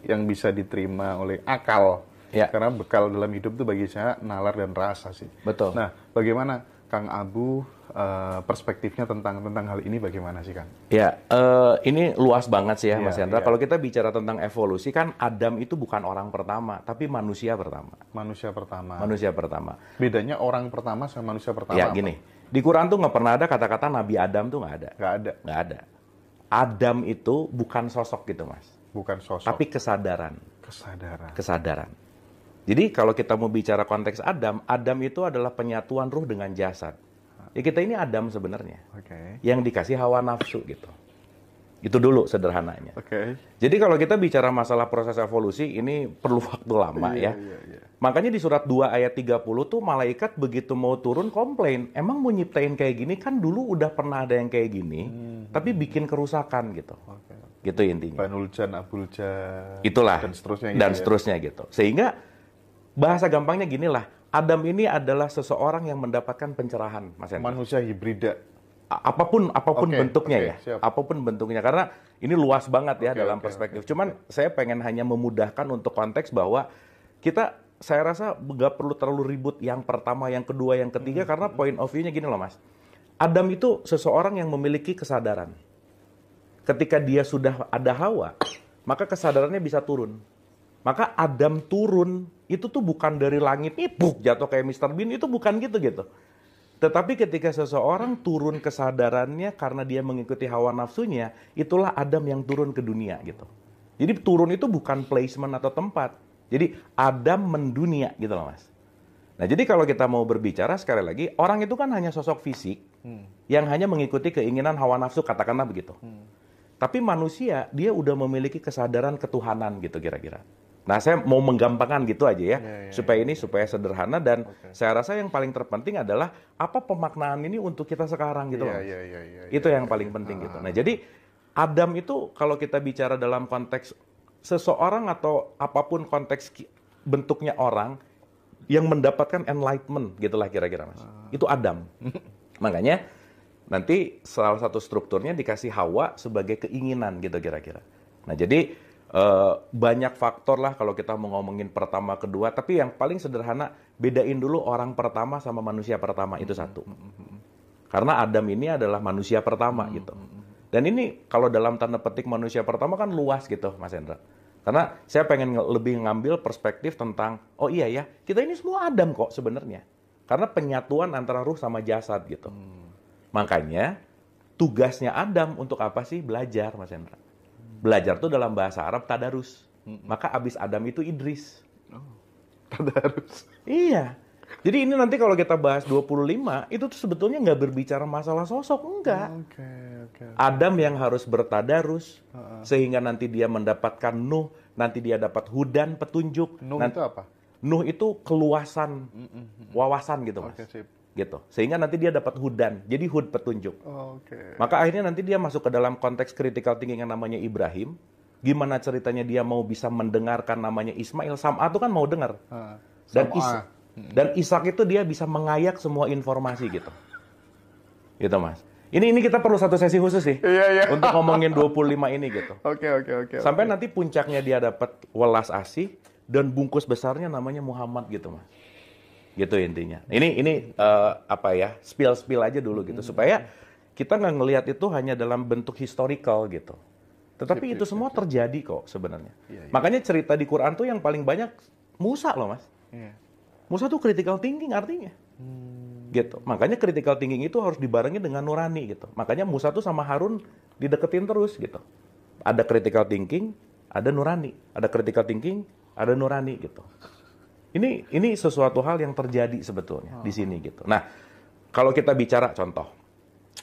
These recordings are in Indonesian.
yang bisa diterima oleh akal. Ya. Karena bekal dalam hidup itu bagi saya nalar dan rasa sih. Betul. Nah, bagaimana Kang Abu perspektifnya tentang hal ini bagaimana sih Kang? Ya, ini luas banget sih ya Mas Iya, Hendra. iya. Kalau kita bicara tentang evolusi kan Adam itu bukan orang pertama, tapi manusia pertama. Manusia pertama. Manusia pertama. Bedanya orang pertama sama manusia pertama Ya apa? gini, di Quran tuh nggak pernah ada kata-kata Nabi Adam tuh nggak ada. Nggak ada. Nggak ada. Adam itu bukan sosok gitu Mas, Bukan sosok. tapi kesadaran. Kesadaran. Kesadaran. Jadi kalau kita mau bicara konteks Adam, Adam itu adalah penyatuan ruh dengan jasad. Ya kita ini Adam sebenarnya, Oke. yang dikasih hawa nafsu gitu. Itu dulu sederhananya. Oke. Jadi kalau kita bicara masalah proses evolusi, ini perlu waktu lama ya. Iya. Makanya di surat 2 ayat 30 tuh malaikat begitu mau turun komplain. Emang mau nyiptain kayak gini kan dulu udah pernah ada yang kayak gini, tapi bikin kerusakan gitu. Oke. Gitu intinya. Banuljan, Abuljan, Itulah. dan seterusnya. Dan gitu ya. seterusnya gitu. Sehingga bahasa gampangnya gini lah. Adam ini adalah seseorang yang mendapatkan pencerahan, Mas Hendra. Manusia hibrida. Apapun Oke, bentuknya oke, ya, siap. apapun bentuknya, karena ini luas banget ya Oke, dalam oke, perspektif. Cuman saya pengen hanya memudahkan untuk konteks bahwa saya rasa nggak perlu terlalu ribut yang pertama, yang kedua, yang ketiga, karena point of view-nya gini loh Mas. Adam itu seseorang yang memiliki kesadaran. Ketika dia sudah ada Hawa, maka kesadarannya bisa turun. Maka Adam turun itu tuh bukan dari langit nih, jatuh kayak Mr. Bean, itu bukan gitu. Tetapi ketika seseorang turun kesadarannya karena dia mengikuti hawa nafsunya, itulah Adam yang turun ke dunia gitu. Jadi turun itu bukan placement atau tempat. Jadi Adam mendunia gitu loh Mas. Nah jadi kalau kita mau berbicara sekali lagi, orang itu kan hanya sosok fisik yang hanya mengikuti keinginan hawa nafsu, katakanlah begitu. Tapi manusia, dia udah memiliki kesadaran ketuhanan gitu kira-kira. Nah, saya mau menggampangkan gitu aja ya, supaya sederhana dan saya rasa yang paling terpenting adalah apa pemaknaan ini untuk kita sekarang gitu loh. Itu yang paling penting gitu. Nah, jadi Adam itu kalau kita bicara dalam konteks seseorang atau apapun konteks bentuknya orang yang mendapatkan enlightenment gitulah kira-kira Mas. Itu Adam. Makanya nanti salah satu strukturnya dikasih Hawa sebagai keinginan gitu kira-kira. Nah, jadi banyak faktor lah kalau kita mau ngomongin pertama kedua, tapi yang paling sederhana bedain dulu orang pertama sama manusia pertama itu satu. Karena Adam ini adalah manusia pertama gitu. Dan ini kalau dalam tanda petik manusia pertama kan luas gitu Mas Hendra. Karena saya pengen lebih ngambil perspektif tentang oh iya ya, kita ini semua Adam kok sebenarnya. Karena penyatuan antara ruh sama jasad gitu. Makanya tugasnya Adam untuk apa sih? Belajar Mas Hendra. Belajar tuh dalam bahasa Arab tadarus. Maka abis Adam itu Idris. Tadarus. Iya. Jadi ini nanti kalau kita bahas 25, itu tuh sebetulnya nggak berbicara masalah sosok, enggak. Oke. Adam yang harus bertadarus, sehingga nanti dia mendapatkan Nuh, nanti dia dapat hudan, petunjuk. Nuh itu apa? Nuh itu keluasan, wawasan gitu Mas. Oke, sip. Gitu. Sehingga nanti dia dapat hudan, jadi hud petunjuk. Oke. Maka akhirnya nanti dia masuk ke dalam konteks critical thinking yang namanya Ibrahim. Gimana ceritanya dia mau bisa mendengarkan namanya Ismail? Sam'a itu kan mau dengar. Dan Ishak itu dia bisa mengayak semua informasi gitu. Gitu Mas. Ini kita perlu satu sesi khusus sih. Iya. Untuk ngomongin 25 ini gitu. Oke. Sampai nanti puncaknya dia dapat welas asih dan bungkus besarnya namanya Muhammad gitu Mas. Gitu intinya. Ini spill aja dulu gitu supaya kita nggak ngelihat itu hanya dalam bentuk historical gitu. Tetapi itu semua terjadi kok sebenarnya. Iya. Makanya cerita di Quran tuh yang paling banyak Musa loh Mas. Iya. Musa tuh critical thinking artinya. Gitu. Makanya critical thinking itu harus dibarengi dengan nurani gitu. Makanya Musa tuh sama Harun dideketin terus gitu. Ada critical thinking, ada nurani. Ada critical thinking, ada nurani gitu. Ini sesuatu hal yang terjadi sebetulnya di sini gitu. Nah, kalau kita bicara contoh,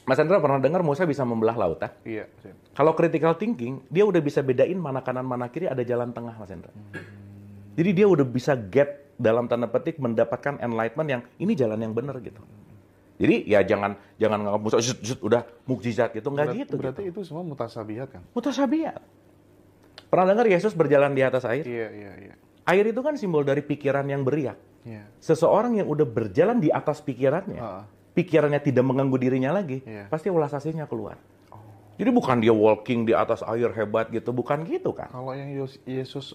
Mas Hendra pernah dengar Musa bisa membelah lautan? Iya. Kalau critical thinking, dia udah bisa bedain mana kanan mana kiri, ada jalan tengah Mas Hendra. Jadi dia udah bisa get dalam tanda petik mendapatkan enlightenment yang ini jalan yang benar gitu. Jadi ya jangan nganggap Musa udah mukjizat gitu, nggak gitu. Berarti itu semua mutasabihat kan? Mutasabihat. Pernah dengar Yesus berjalan di atas air? Iya. Air itu kan simbol dari pikiran yang beriak. Iya. Seseorang yang udah berjalan di atas pikirannya, pikirannya tidak mengganggu dirinya lagi, pasti welas asihnya keluar. Jadi bukan dia walking di atas air hebat gitu, bukan gitu kan. Kalau yang Yesus